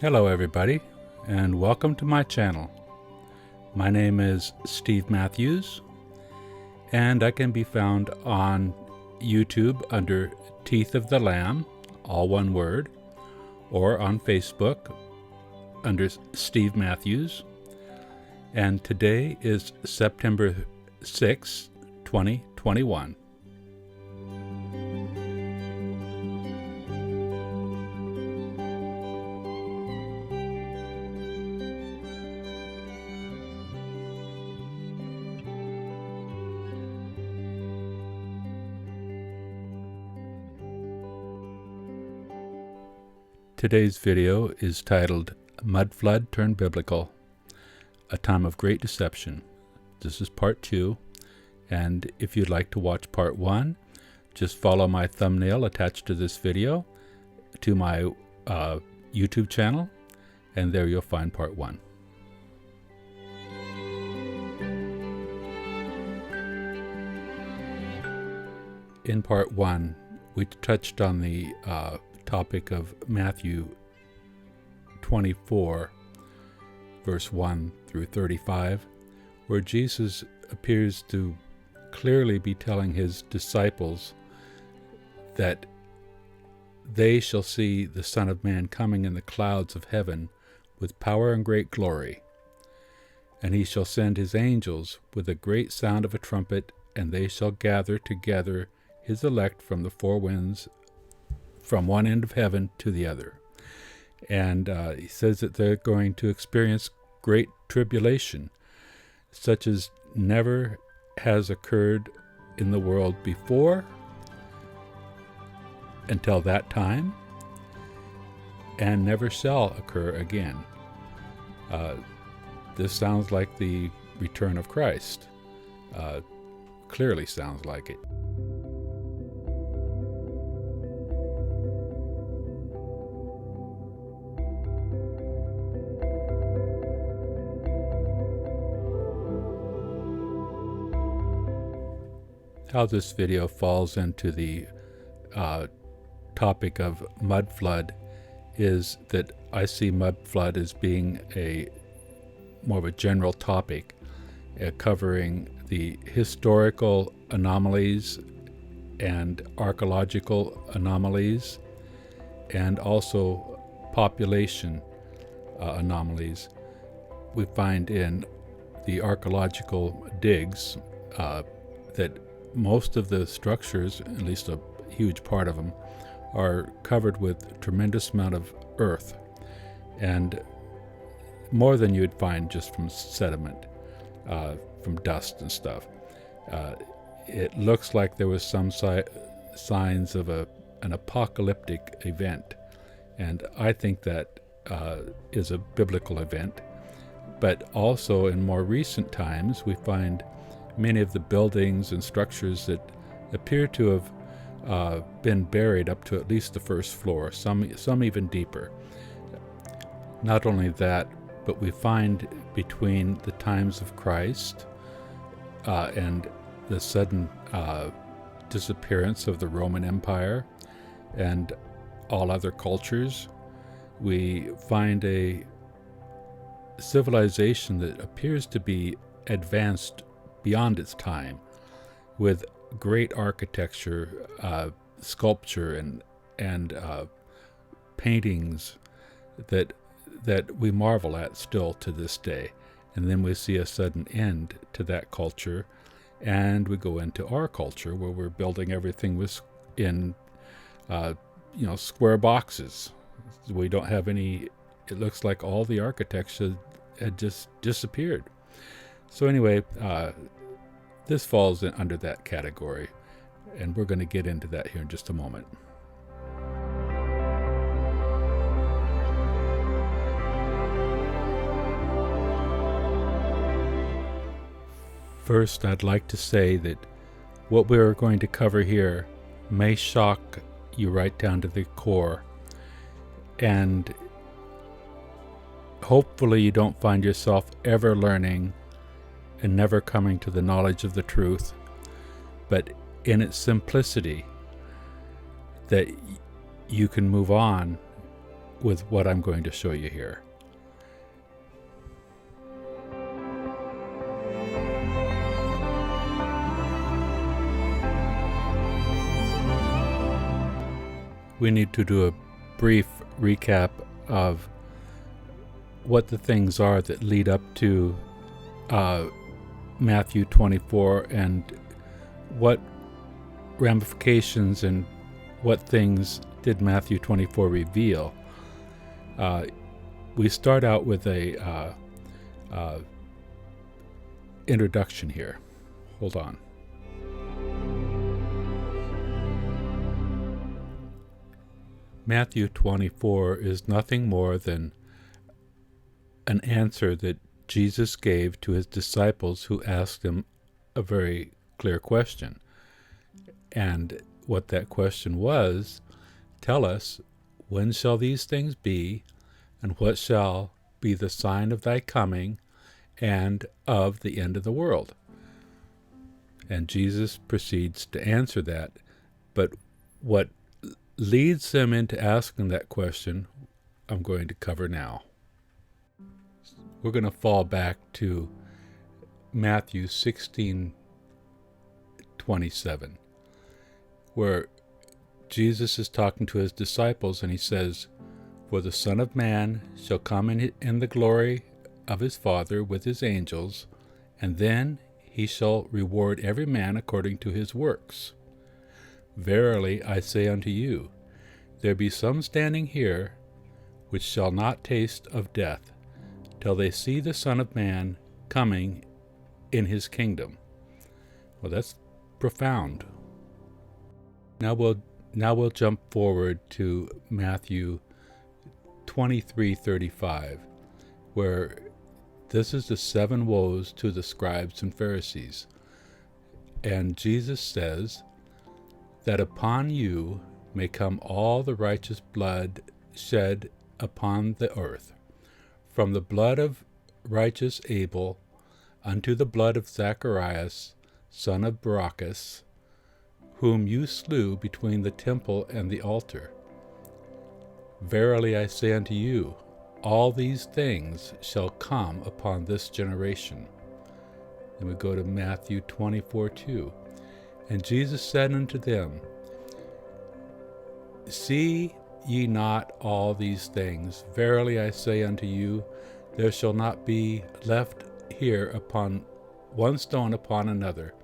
Hello everybody, and welcome to my channel. My name is Steve Matthews, and I can be found on YouTube under Teeth of the Lamb, all one word, or on Facebook under Steve Matthews. And today is September 6, 2021. Today's video is titled Mud Flood Turned Biblical, A Time of Great Deception. This is part 2, and if you'd like to watch part 1, just follow my thumbnail attached to this video to my YouTube channel, and there you'll find part 1. In part 1, we touched on the topic of Matthew 24, verse 1 through 35, where Jesus appears to clearly be telling his disciples that they shall see the Son of Man coming in the clouds of heaven with power and great glory. And he shall send his angels with a great sound of a trumpet, and they shall gather together his elect from the four winds, from one end of heaven to the other. And he says that they're going to experience great tribulation, such as never has occurred in the world before until that time, and never shall occur again. This sounds like the return of Christ. Clearly sounds like it. How this video falls into the topic of mud flood is that I see mud flood as being more of a general topic, covering the historical anomalies and archaeological anomalies, and also population anomalies we find in the archaeological digs, that most of the structures, at least a huge part of them, are covered with tremendous amount of earth, and more than you'd find just from sediment, from dust and stuff. It looks like there was some signs of an apocalyptic event, and I think that is a biblical event. But also in more recent times, we find many of the buildings and structures that appear to have been buried up to at least the first floor, some even deeper. Not only that, but we find between the times of Christ and the sudden disappearance of the Roman Empire and all other cultures, we find a civilization that appears to be advanced beyond its time, with great architecture, sculpture, and paintings that we marvel at still to this day. And then we see a sudden end to that culture, and we go into our culture where we're building everything in square boxes. We don't have any. It looks like all the architecture had just disappeared. So anyway, this falls under that category, and we're going to get into that here in just a moment. First, I'd like to say that what we're going to cover here may shock you right down to the core, and hopefully you don't find yourself ever learning and never coming to the knowledge of the truth, but in its simplicity, that you can move on with what I'm going to show you here. We need to do a brief recap of what the things are that lead up to Matthew 24 and what ramifications and what things did Matthew 24 reveal. We start out with a introduction here. Hold on. Matthew 24 is nothing more than an answer that Jesus gave to his disciples who asked him a very clear question. And what that question was, tell us, when shall these things be, and what shall be the sign of thy coming and of the end of the world? And Jesus proceeds to answer that. But what leads them into asking that question, I'm going to cover now. We're going to fall back to Matthew 16:27, where Jesus is talking to his disciples, and he says, "For the Son of Man shall come in the glory of his Father with his angels, and then he shall reward every man according to his works. Verily I say unto you, there be some standing here which shall not taste of death, till they see the Son of Man coming in his kingdom." Well, that's profound. Now we'll jump forward to Matthew 23:35, where this is the 7 woes to the scribes and Pharisees. And Jesus says that upon you may come all the righteous blood shed upon the earth, from the blood of righteous Abel unto the blood of Zacharias, son of Barachas, whom you slew between the temple and the altar. Verily I say unto you, all these things shall come upon this generation. Then we go to Matthew 24:2. And Jesus said unto them, See ye not all these things? Verily I say unto you, there shall not be left here upon one stone upon another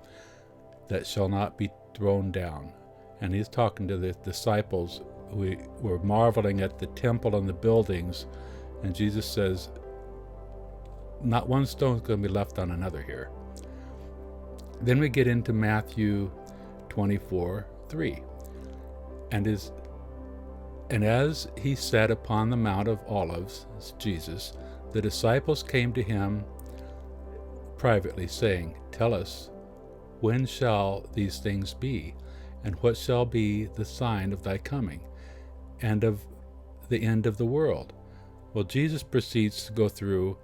that shall not be thrown down. And he's talking to the disciples who were marveling at the temple and the buildings. And Jesus says, not one stone is going to be left on another here. Then we get into Matthew 24:3. And as he sat upon the Mount of Olives, Jesus, the disciples came to him privately, saying, Tell us, when shall these things be? And what shall be the sign of thy coming, and of the end of the world? Well, Jesus proceeds to go through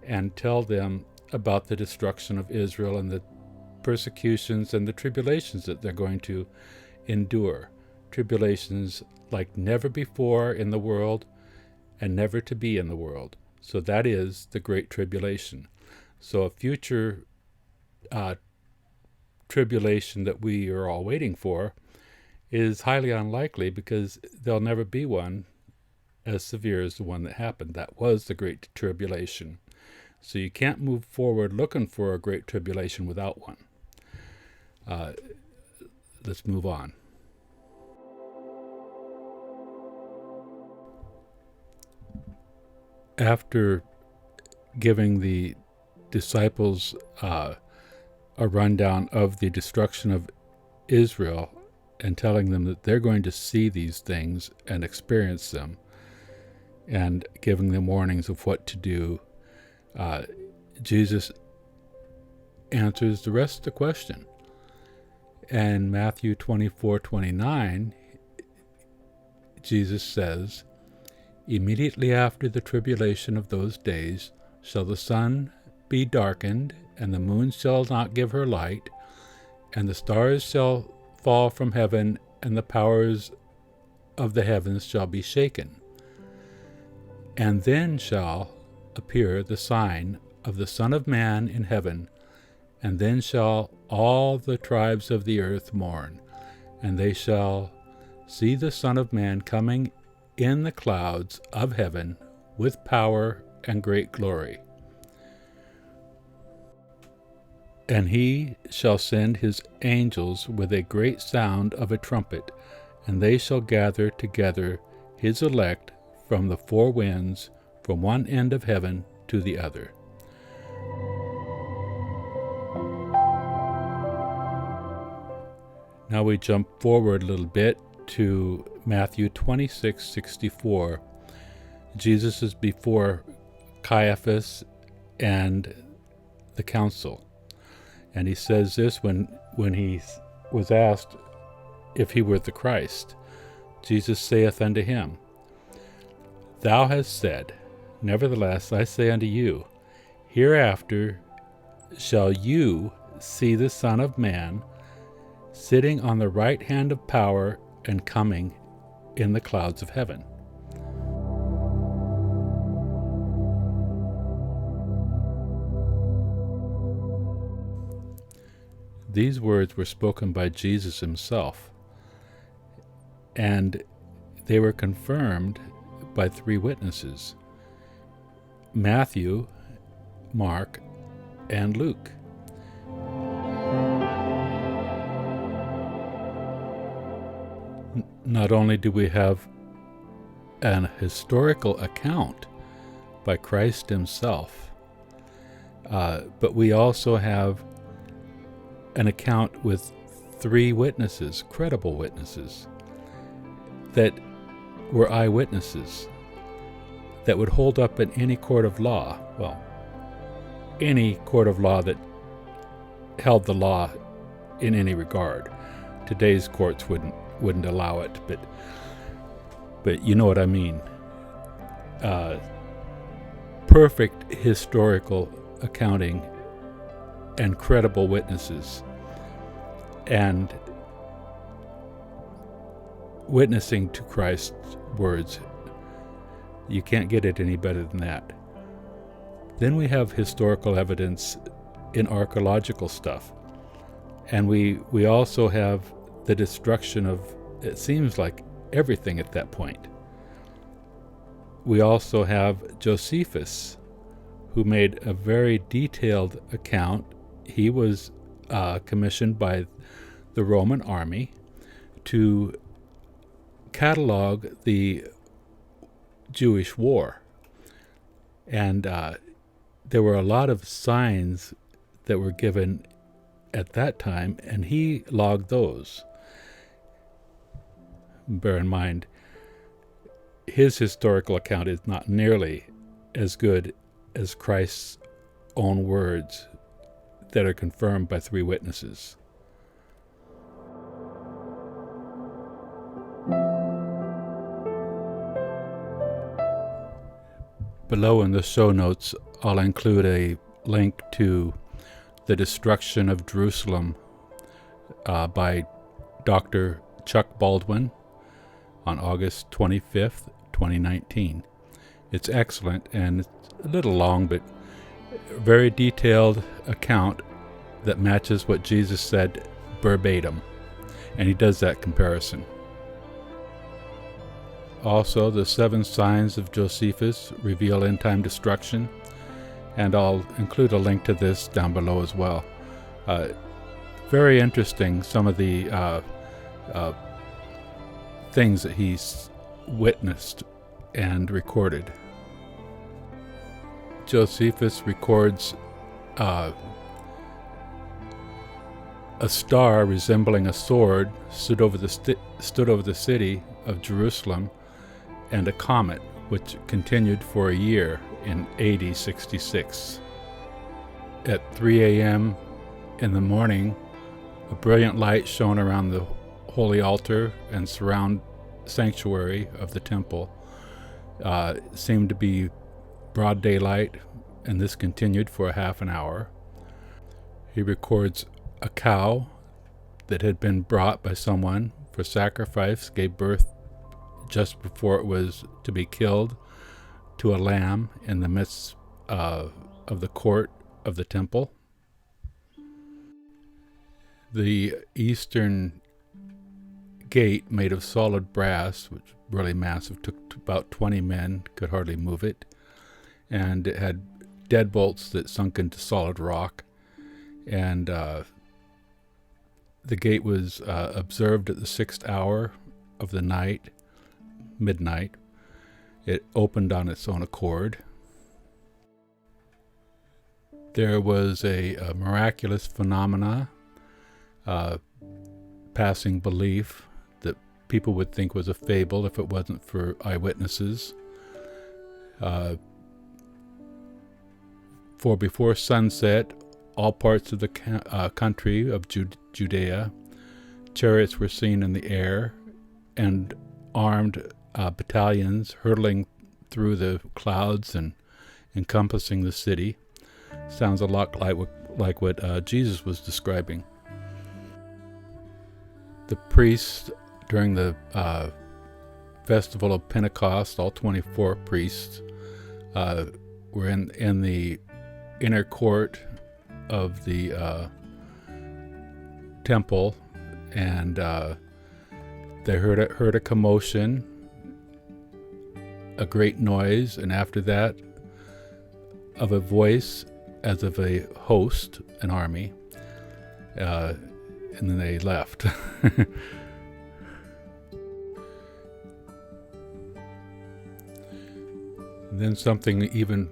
and tell them about the destruction of Israel and the persecutions and the tribulations that they're going to endure. Tribulations like never before in the world and never to be in the world. So that is the Great Tribulation. So a future tribulation that we are all waiting for is highly unlikely, because there'll never be one as severe as the one that happened. That was the Great Tribulation. So you can't move forward looking for a Great Tribulation without one. Let's move on. After giving the disciples a rundown of the destruction of Israel and telling them that they're going to see these things and experience them, and giving them warnings of what to do, Jesus answers the rest of the question. And Matthew 24:29, Jesus says, Immediately after the tribulation of those days shall the sun be darkened, and the moon shall not give her light, and the stars shall fall from heaven, and the powers of the heavens shall be shaken. And then shall appear the sign of the Son of Man in heaven, and then shall all the tribes of the earth mourn, and they shall see the Son of Man coming in the clouds of heaven with power and great glory. And he shall send his angels with a great sound of a trumpet, and they shall gather together his elect from the four winds, from one end of heaven to the other. Now we jump forward a little bit to Matthew 26:64. Jesus is before Caiaphas and the council. And he says this when he was asked if he were the Christ. Jesus saith unto him, Thou hast said, nevertheless I say unto you, hereafter shall you see the Son of Man sitting on the right hand of power and coming in the clouds of heaven. These words were spoken by Jesus himself, and they were confirmed by three witnesses: Matthew, Mark, and Luke. Not only do we have an historical account by Christ himself, but we also have an account with three witnesses, credible witnesses, that were eyewitnesses, that would hold up in any court of law. Well, any court of law that held the law in any regard. Today's courts wouldn't allow it, but you know what I mean. Perfect historical accounting and credible witnesses, and witnessing to Christ's words. You can't get it any better than that. Then we have historical evidence in archaeological stuff, and we also have the destruction of, it seems like, everything at that point. We also have Josephus, who made a very detailed account. He was commissioned by the Roman army to catalog the Jewish war. And there were a lot of signs that were given at that time, and he logged those. Bear in mind, his historical account is not nearly as good as Christ's own words that are confirmed by three witnesses. Below in the show notes, I'll include a link to The Destruction of Jerusalem by Dr. Chuck Baldwin on August 25th, 2019. It's excellent, and it's a little long, but a very detailed account that matches what Jesus said verbatim, and he does that comparison. Also, the 7 signs of Josephus reveal end-time destruction, and I'll include a link to this down below as well. Very interesting, some of the things that he's witnessed and recorded. Josephus records a star resembling a sword stood over the city of Jerusalem, and a comet which continued for a year in AD 66. At 3 a.m. in the morning, a brilliant light shone around the holy altar and surround sanctuary of the temple. It seemed to be broad daylight, and this continued for a half an hour. He records a cow that had been brought by someone for sacrifice, gave birth just before it was to be killed to a lamb in the midst of the court of the temple. The eastern gate, made of solid brass, which was really massive, took about 20 men, could hardly move it, and it had deadbolts that sunk into solid rock, and the gate was observed at the 6th hour of the night, midnight. It opened on its own accord. There was a miraculous phenomena, passing belief, that people would think was a fable if it wasn't for eyewitnesses. For before sunset, all parts of the country of Judea, chariots were seen in the air, and armed battalions hurtling through the clouds and encompassing the city. Sounds a lot like what Jesus was describing. The priests during the festival of Pentecost, all 24 priests, were in the inner court of the temple, and they heard a commotion, a great noise, and after that, of a voice as of a host, an army, and then they left. Then something even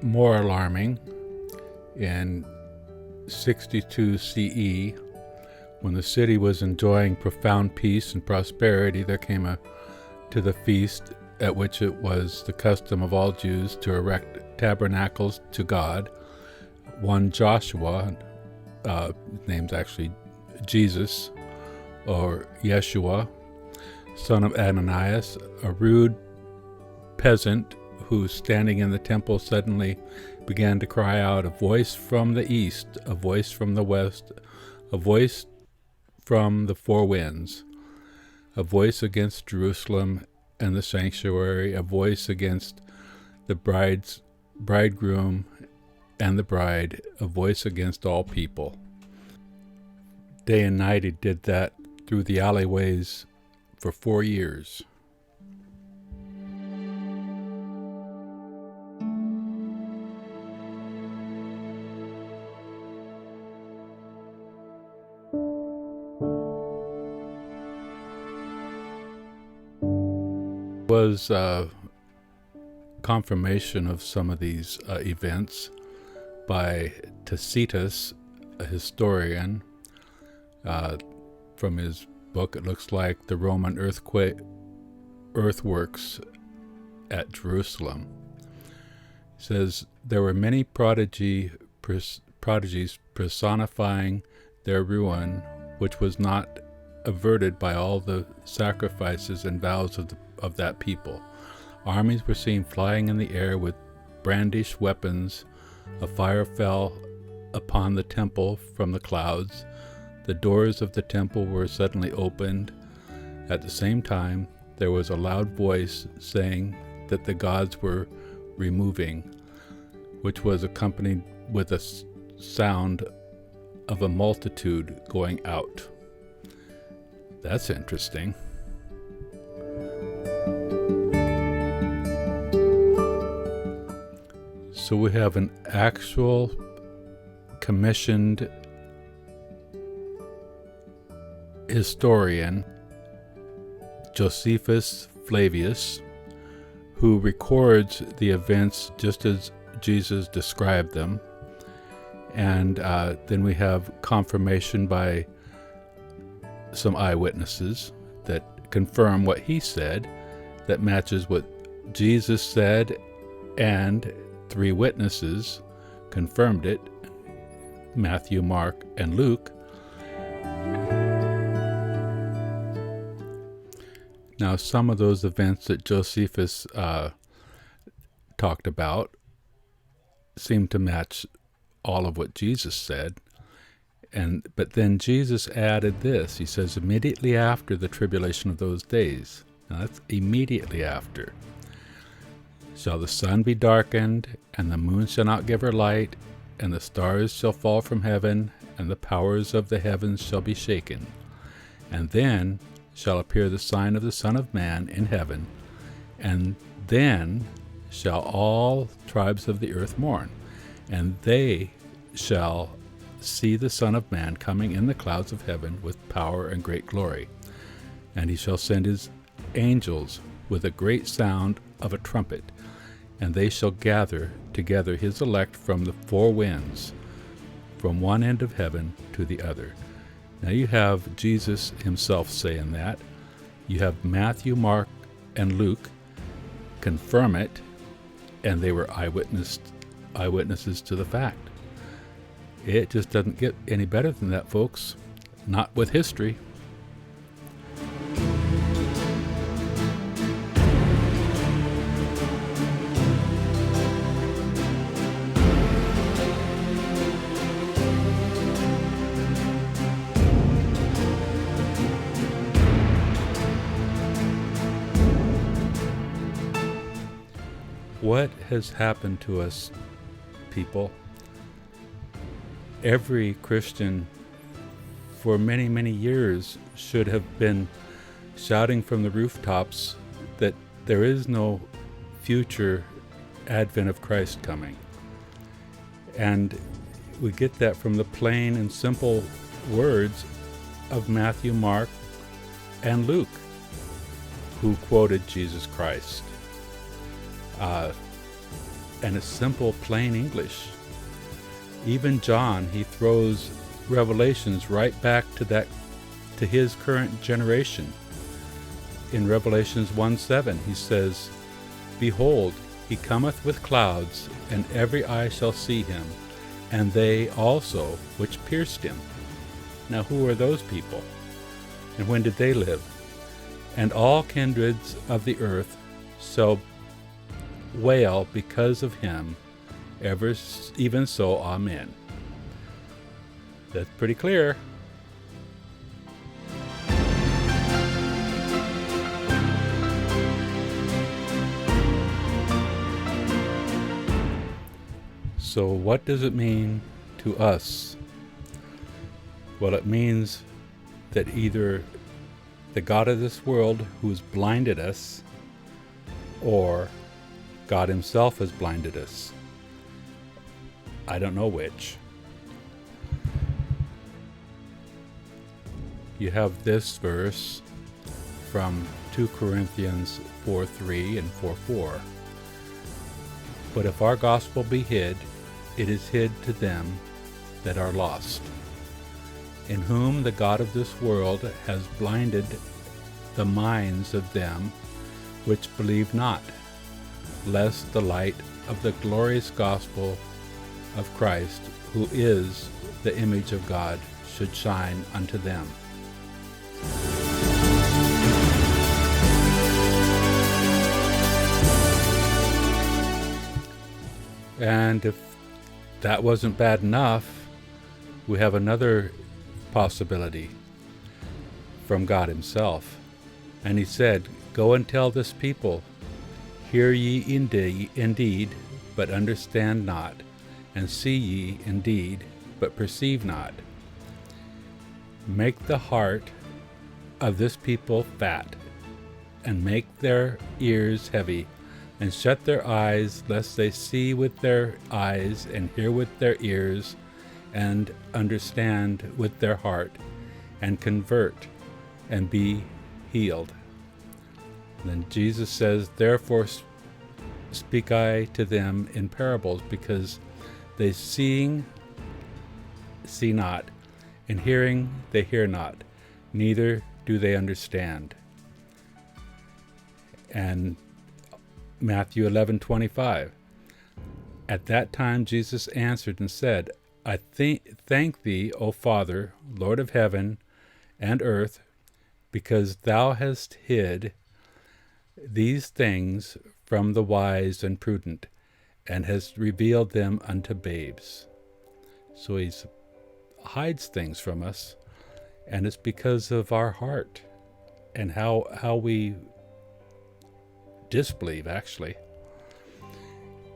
more alarming. In 62 CE, when the city was enjoying profound peace and prosperity, there came to the feast at which it was the custom of all Jews to erect tabernacles to God. One Joshua, his name's actually Jesus, or Yeshua, son of Ananias, a rude peasant who, standing in the temple, suddenly began to cry out, "A voice from the east, a voice from the west, a voice from the four winds, a voice against Jerusalem and the sanctuary, a voice against the bridegroom and the bride, a voice against all people." Day and night he did that through the alleyways for 4 years. Was confirmation of some of these events by Tacitus, a historian. From his book, it looks like the Roman earthworks at Jerusalem. He says there were many prodigies personifying their ruin, which was not averted by all the sacrifices and vows of that people. Armies were seen flying in the air with brandished weapons. A fire fell upon the temple from the clouds. The doors of the temple were suddenly opened. At the same time, there was a loud voice saying that the gods were removing, which was accompanied with a sound of a multitude going out. That's interesting. So we have an actual commissioned historian, Josephus Flavius, who records the events just as Jesus described them. And then we have confirmation by some eyewitnesses that confirm what he said, that matches what Jesus said, and 3 witnesses confirmed it, Matthew, Mark, and Luke. Now, some of those events that Josephus talked about seem to match all of what Jesus said. But then Jesus added this. He says, immediately after the tribulation of those days. Now, that's immediately after. shall the sun be darkened, and the moon shall not give her light, and the stars shall fall from heaven, and the powers of the heavens shall be shaken. And then shall appear the sign of the Son of Man in heaven, and then shall all tribes of the earth mourn, and they shall see the Son of Man coming in the clouds of heaven with power and great glory. And he shall send his angels with a great sound of a trumpet, and they shall gather together his elect from the four winds, from one end of heaven to the other. Now you have Jesus himself saying that. You have Matthew, Mark, and Luke confirm it, and they were eyewitnesses to the fact. It just doesn't get any better than that, folks. Not with history. What has happened to us, people? Every Christian for many, many years should have been shouting from the rooftops that there is no future advent of Christ coming. And we get that from the plain and simple words of Matthew, Mark, and Luke, who quoted Jesus Christ. And it's simple, plain English. Even John, he throws Revelations right back to his current generation. In Revelations 1:7, he says, "Behold, he cometh with clouds, and every eye shall see him, and they also which pierced him." Now who are those people? And when did they live? "And all kindreds of the earth shall wail because of him, even so, amen." That's pretty clear. So what does it mean to us? Well, it means that either the God of this world who's blinded us, or God himself has blinded us. I don't know which. You have this verse from 2 Corinthians 4:3 and 4:4. "But if our gospel be hid, it is hid to them that are lost, in whom the God of this world has blinded the minds of them which believe not, lest the light of the glorious gospel of Christ, who is the image of God, should shine unto them." And if that wasn't bad enough, we have another possibility from God himself. And he said, "Go and tell this people, hear ye indeed, but understand not, and see ye indeed, but perceive not. Make the heart of this people fat, and make their ears heavy, and shut their eyes, lest they see with their eyes, and hear with their ears, and understand with their heart, and convert, and be healed." Then Jesus says, "Therefore speak I to them in parables, because they seeing see not, and hearing they hear not, neither do they understand." And Matthew 11:25, "At that time Jesus answered and said, I thank thee, O Father, Lord of heaven and earth, because thou hast hid these things from the wise and prudent, and hast revealed them unto babes." So he hides things from us, and it's because of our heart and how we disbelieve, actually.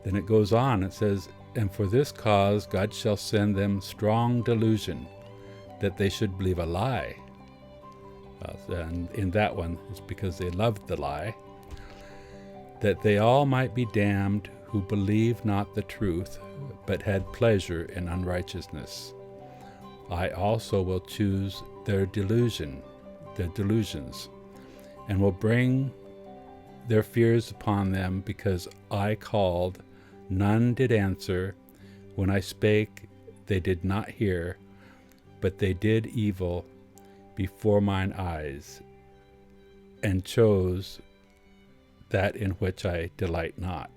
Then it goes on, it says, and for this cause God shall send them strong delusion, that they should believe a lie. And in that one, it's because they loved the lie, that they all might be damned who believe not the truth, but had pleasure in unrighteousness. I also will choose their delusions, and will bring their fears upon them, because I called, none did answer. When I spake, they did not hear, but they did evil before mine eyes, and chose that in which I delight not.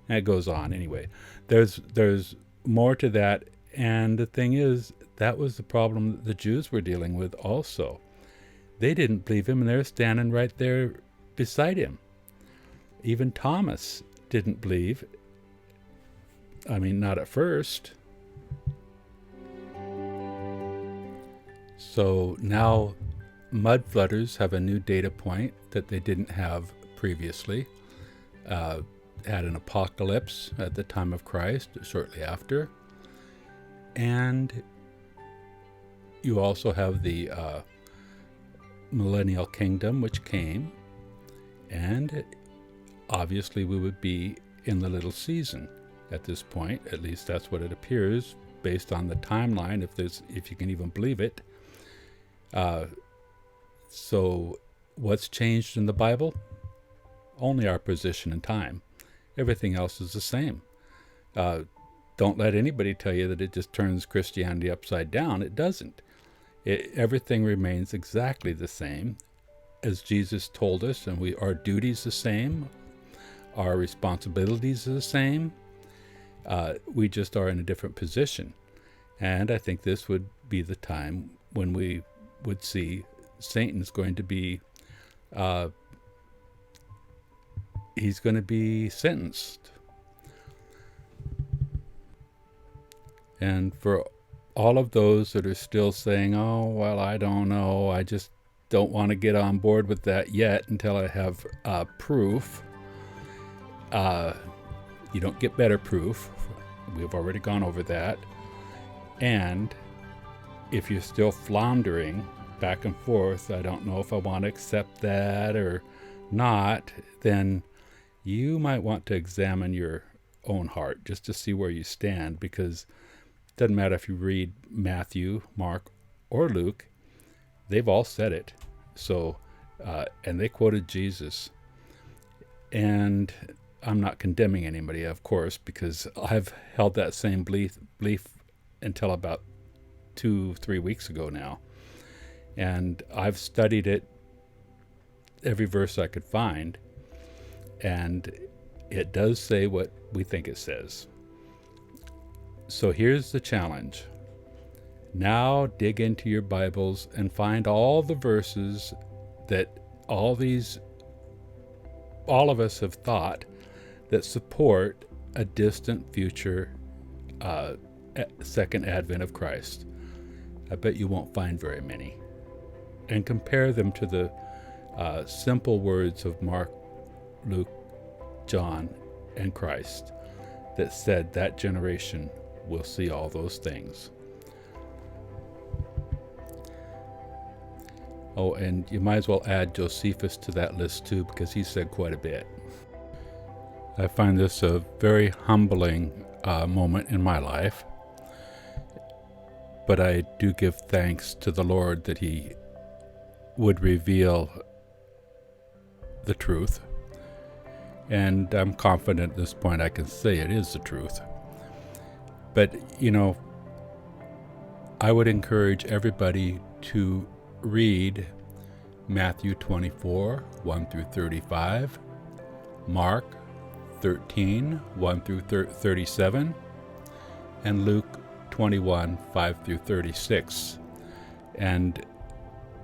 And it goes on anyway. There's more to that, and the thing is, that was the problem that the Jews were dealing with also. They didn't believe him, and they're standing right there beside him. Even Thomas didn't believe. I mean, not at first. So now mudflooders have a new data point that they didn't have previously. Had an apocalypse at the time of Christ, shortly after. And you also have the millennial kingdom, which came. And obviously we would be in the little season at this point. At least that's what it appears based on the timeline, if you can even believe it. So what's changed in the Bible? Only our position in time. Everything else is the same. Don't let anybody tell you that it just turns Christianity upside down. It doesn't. Everything remains exactly the same as Jesus told us, and our duties the same. Our responsibilities are the same. We just are in a different position. And I think this would be the time when we would see Satan's going to be he's going to be sentenced. And for all of those that are still saying, oh, well, I don't know, I just don't want to get on board with that yet until I have proof. You don't get better proof. We've already gone over that. And if you're still floundering back and forth, I don't know if I want to accept that or not, then you might want to examine your own heart just to see where you stand, because it doesn't matter if you read Matthew, Mark, or Luke, they've all said it. So, and they quoted Jesus. And I'm not condemning anybody, of course, because I've held that same belief until about 2-3 weeks ago now. And I've studied it, every verse I could find, and it does say what we think it says. So here's the challenge. Now dig into your Bibles and find all the verses that all of us have thought that support a distant future second advent of Christ. I bet you won't find very many. And compare them to the simple words of Mark, Luke, John, and Christ that said that generation will see all those things. Oh, and you might as well add Josephus to that list too, because he said quite a bit. I find this a very humbling moment in my life, but I do give thanks to the Lord that he would reveal the truth, and I'm confident at this point I can say it is the truth. But, I would encourage everybody to read Matthew 24, 1 through 35, Mark 13, 1 through 37, and Luke 21, 5 through 36, and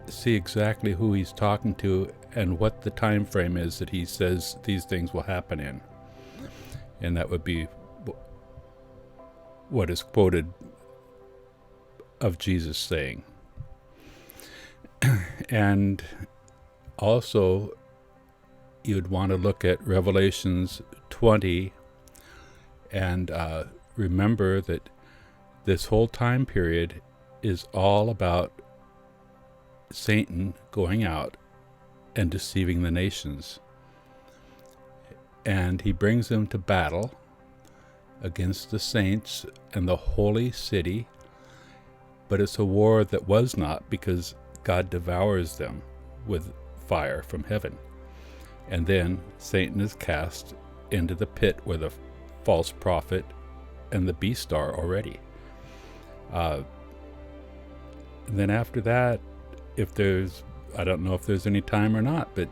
see exactly who he's talking to and what the time frame is that he says these things will happen in. And that would be what is quoted of Jesus saying. And also, you'd want to look at Revelations 20, And remember that this whole time period is all about Satan going out and deceiving the nations. And he brings them to battle against the saints and the holy city. But it's a war that was not, because God devours them with fire from heaven. And then Satan is cast into the pit where the false prophet and the beast are already. And then after that, if there's, I don't know if there's any time or not, but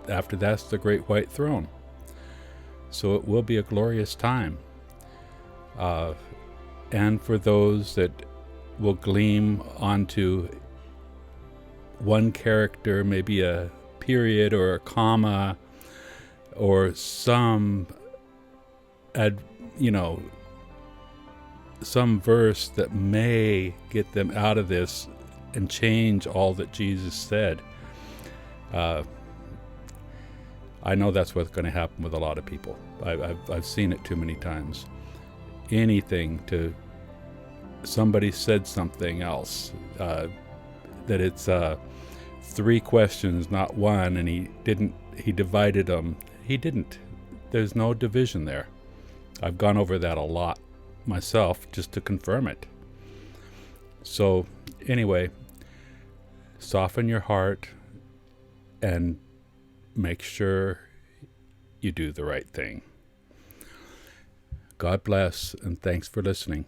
after that's the great white throne. So it will be a glorious time. And for those that will gleam onto one character, maybe a period or a comma or some some verse that may get them out of this and change all that Jesus said. I know that's what's going to happen with a lot of people. I've seen it too many times. Anything to somebody said something else, that it's 3 questions, not one, and he divided them. He didn't. There's no division there. I've gone over that a lot myself just to confirm it. So anyway, soften your heart and make sure you do the right thing. God bless, and thanks for listening.